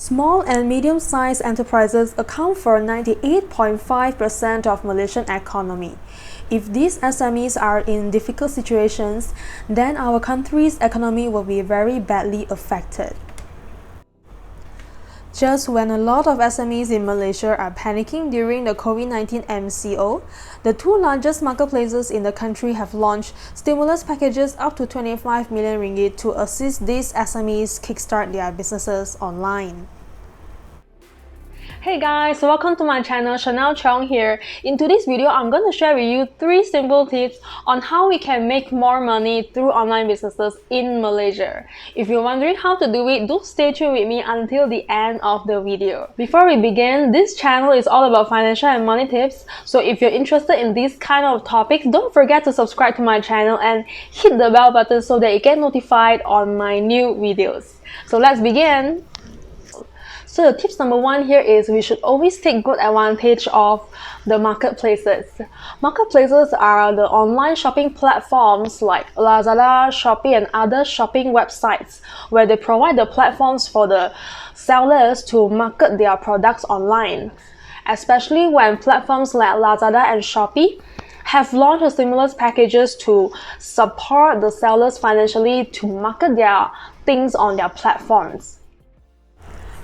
Small and medium-sized enterprises account for 98.5% of Malaysian economy. If these SMEs are in difficult situations, then our country's economy will be very badly affected. Just when a lot of SMEs in Malaysia are panicking during the COVID-19 MCO, the two largest marketplaces in the country have launched stimulus packages up to 25 million ringgit to assist these SMEs kickstart their businesses online. Hey guys, welcome to my channel. Chanel Chong here. In today's video, I'm going to share with you 3 simple tips on how we can make more money through online businesses in Malaysia. If you're wondering how to do it, do stay tuned with me until the end of the video. Before we begin, this channel is all about financial and money tips. So if you're interested in these kind of topics, don't forget to subscribe to my channel and hit the bell button so that you get notified on my new videos. So let's begin. So the tips number 1 here is we should always take good advantage of the marketplaces. Marketplaces are the online shopping platforms like Lazada, Shopee and other shopping websites where they provide the platforms for the sellers to market their products online. Especially when platforms like Lazada and Shopee have launched stimulus packages to support the sellers financially to market their things on their platforms.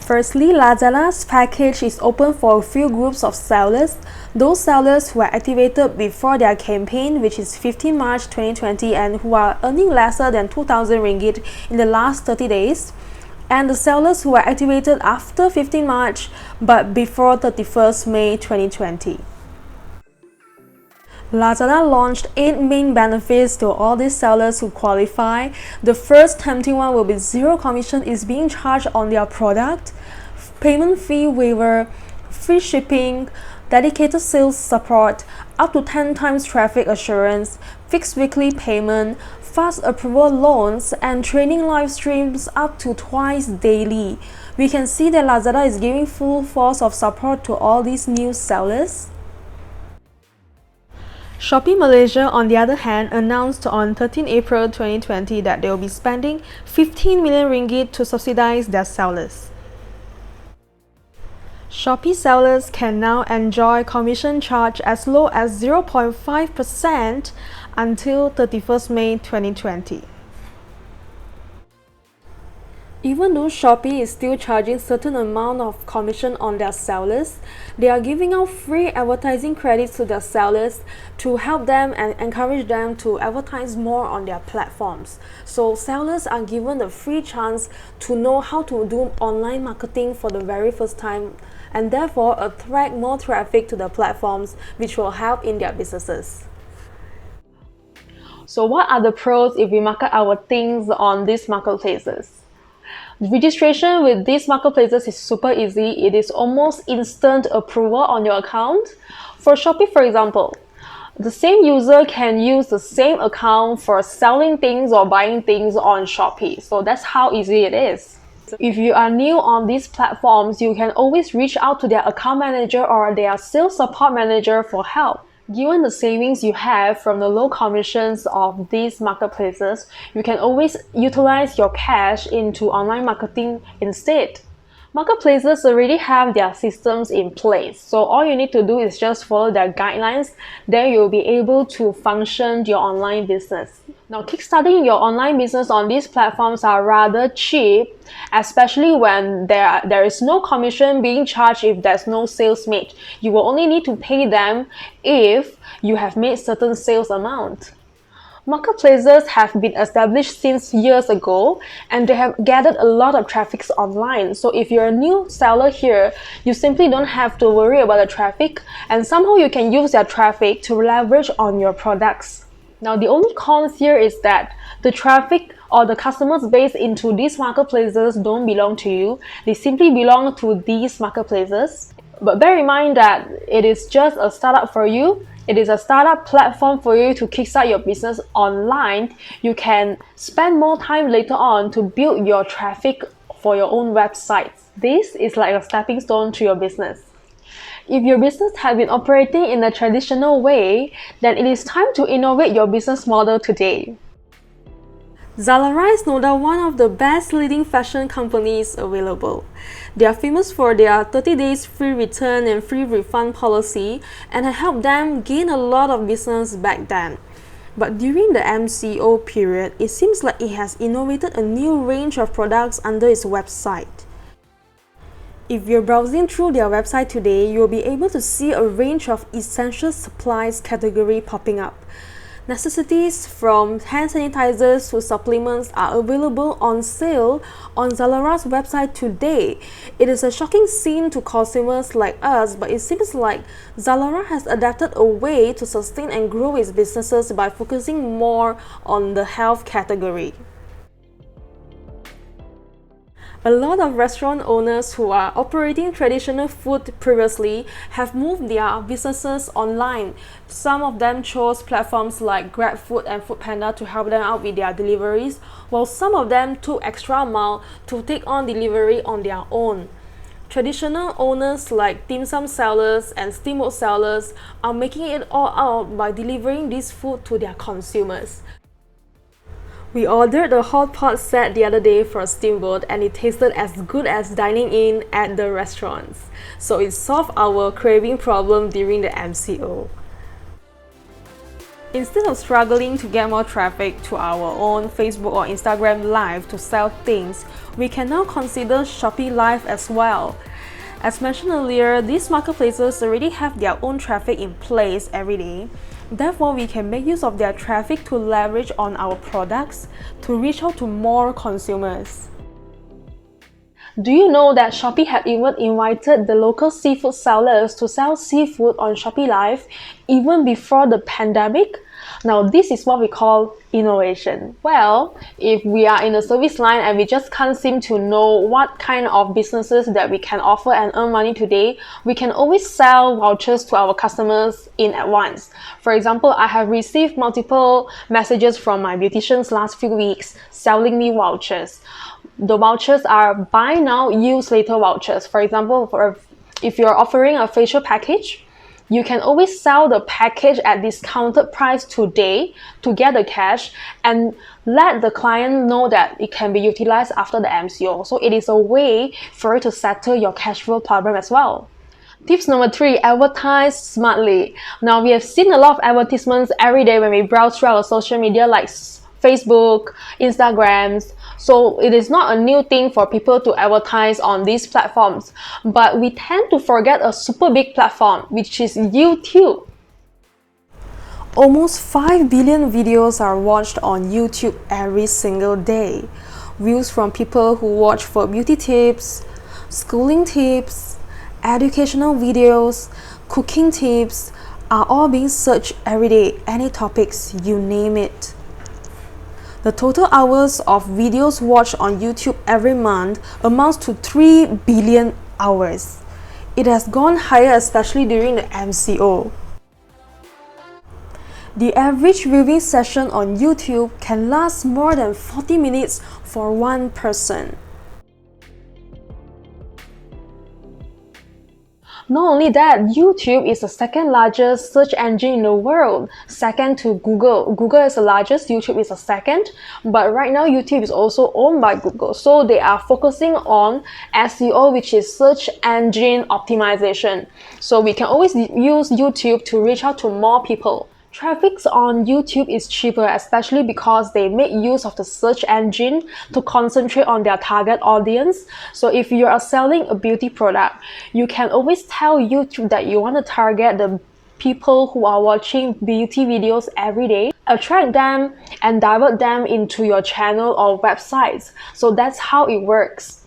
Firstly, Lazada's package is open for a few groups of sellers. Those sellers who are activated before their campaign, which is 15 March 2020, and who are earning lesser than 2,000 ringgit in the last 30 days. And the sellers who are activated after 15 March but before 31st May 2020. Lazada launched 8 main benefits to all these sellers who qualify. The first tempting one will be zero commission is being charged on their product, payment fee waiver, free shipping, dedicated sales support, up to 10 times traffic assurance, fixed weekly payment, fast approval loans, and training live streams up to twice daily. We can see that Lazada is giving full force of support to all these new sellers. Shopee Malaysia, on the other hand, announced on 13 April 2020 that they will be spending 15 million ringgit to subsidize their sellers. Shopee sellers can now enjoy commission charge as low as 0.5% until 31st May 2020. Even though Shopee is still charging certain amount of commission on their sellers, they are giving out free advertising credits to their sellers to help them and encourage them to advertise more on their platforms. So sellers are given the free chance to know how to do online marketing for the very first time and therefore attract more traffic to the platforms, which will help in their businesses. So what are the pros if we market our things on these marketplaces? Registration with these marketplaces is super easy. It is almost instant approval on your account. For Shopee, for example, the same user can use the same account for selling things or buying things on Shopee. So that's how easy it is. If you are new on these platforms, you can always reach out to their account manager or their sales support manager for help. Given the savings you have from the low commissions of these marketplaces, you can always utilize your cash into online marketing instead. Marketplaces already have their systems in place, so all you need to do is just follow their guidelines, then you'll be able to function your online business. Now, kickstarting your online business on these platforms are rather cheap, especially when there is no commission being charged if there's no sales made. You will only need to pay them if you have made certain sales amount. Marketplaces have been established since years ago and they have gathered a lot of traffic online. So if you're a new seller here, you simply don't have to worry about the traffic and somehow you can use that traffic to leverage on your products. Now, the only cons here is that the traffic or the customers base into these marketplaces don't belong to you. They simply belong to these marketplaces. But bear in mind that it is just a startup for you. It is a startup platform for you to kickstart your business online. You can spend more time later on to build your traffic for your own website. This is like a stepping stone to your business. If your business has been operating in a traditional way, then it is time to innovate your business model today. Zalora is no doubt one of the best leading fashion companies available. They are famous for their 30 days free return and free refund policy and have helped them gain a lot of business back then. But during the MCO period, it seems like it has innovated a new range of products under its website. If you're browsing through their website today, you'll be able to see a range of essential supplies category popping up. Necessities from hand sanitizers to supplements are available on sale on Zalora's website today. It is a shocking scene to consumers like us, but it seems like Zalora has adapted a way to sustain and grow its businesses by focusing more on the health category. A lot of restaurant owners who are operating traditional food previously have moved their businesses online. Some of them chose platforms like GrabFood and Foodpanda to help them out with their deliveries, while some of them took extra mile to take on delivery on their own. Traditional owners like dim sum sellers and steamboat sellers are making it all out by delivering this food to their consumers. We ordered a hot pot set the other day for a steamboat and it tasted as good as dining in at the restaurants. So it solved our craving problem during the MCO. Instead of struggling to get more traffic to our own Facebook or Instagram Live to sell things, we can now consider Shopee Live as well. As mentioned earlier, these marketplaces already have their own traffic in place every day. Therefore, we can make use of their traffic to leverage on our products to reach out to more consumers. Do you know that Shopee had even invited the local seafood sellers to sell seafood on Shopee Live even before the pandemic? Now, this is what we call innovation. Well, if we are in the service line and we just can't seem to know what kind of businesses that we can offer and earn money today, we can always sell vouchers to our customers in advance. For example, I have received multiple messages from my beauticians last few weeks selling me vouchers. The vouchers are buy now, use later vouchers. For example, if you're offering a facial package, you can always sell the package at discounted price today to get the cash and let the client know that it can be utilized after the MCO. So it is a way for you to settle your cash flow problem as well. Tips number 3, advertise smartly. Now, we have seen a lot of advertisements every day when we browse through our social media like Facebook, Instagrams. So it is not a new thing for people to advertise on these platforms, but we tend to forget a super big platform, which is YouTube. Almost 5 billion videos are watched on YouTube every single day. Views from people who watch for beauty tips, schooling tips, educational videos, cooking tips are all being searched every day, any topics, you name it. The total hours of videos watched on YouTube every month amounts to 3 billion hours. It has gone higher, especially during the MCO. The average viewing session on YouTube can last more than 40 minutes for one person. Not only that, YouTube is the second largest search engine in the world, second to Google. Google is the largest, YouTube is the second, but right now YouTube is also owned by Google. So they are focusing on SEO, which is search engine optimization. So we can always use YouTube to reach out to more people. Traffic on YouTube is cheaper, especially because they make use of the search engine to concentrate on their target audience. So if you are selling a beauty product, you can always tell YouTube that you want to target the people who are watching beauty videos every day, attract them and divert them into your channel or websites. So that's how it works.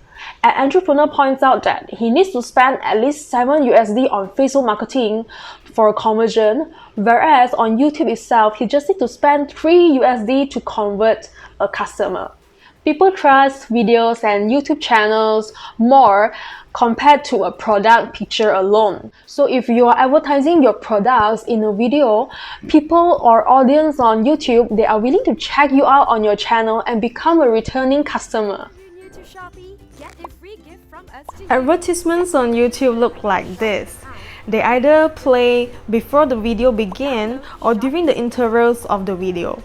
An entrepreneur points out that he needs to spend at least $7 on Facebook marketing for a conversion, whereas on YouTube itself, he just needs to spend $3 to convert a customer. People trust videos and YouTube channels more compared to a product picture alone. So if you are advertising your products in a video, people or audience on YouTube, they are willing to check you out on your channel and become a returning customer. Advertisements on YouTube look like this. They either play before the video begins or during the intervals of the video.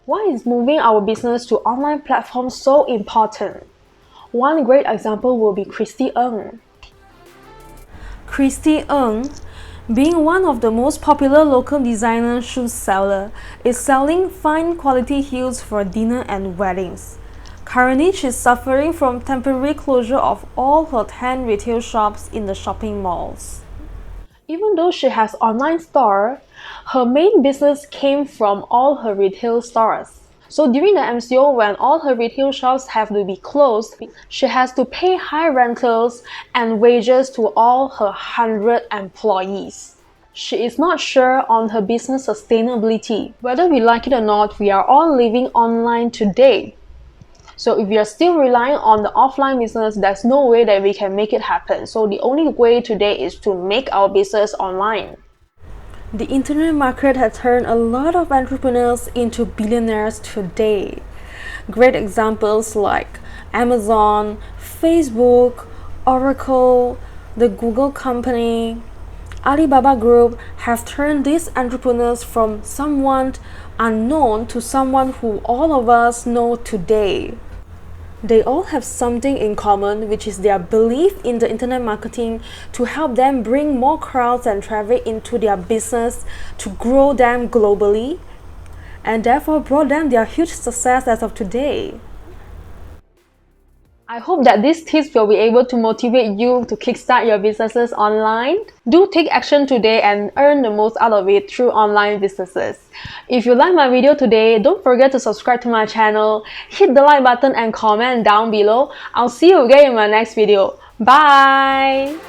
Why is moving our business to online platforms so important? One great example will be Christy Ng. Christy Ng, being one of the most popular local designer shoe seller, is selling fine quality heels for dinner and weddings. Currently, she's suffering from temporary closure of all her 10 retail shops in the shopping malls. Even though she has online store, her main business came from all her retail stores. So during the MCO, when all her retail shops have to be closed, she has to pay high rentals and wages to all her 100 employees. She is not sure on her business sustainability. Whether we like it or not, we are all living online today. So if we are still relying on the offline business, there's no way that we can make it happen. So the only way today is to make our business online. The internet market has turned a lot of entrepreneurs into billionaires today. Great examples like Amazon, Facebook, Oracle, the Google company, Alibaba Group have turned these entrepreneurs from someone unknown to someone who all of us know today. They all have something in common, which is their belief in the internet marketing to help them bring more crowds and traffic into their business to grow them globally, and therefore brought them their huge success as of today. I hope that these tips will be able to motivate you to kickstart your businesses online. Do take action today and earn the most out of it through online businesses. If you like my video today, don't forget to subscribe to my channel, hit the like button and comment down below. I'll see you again in my next video. Bye!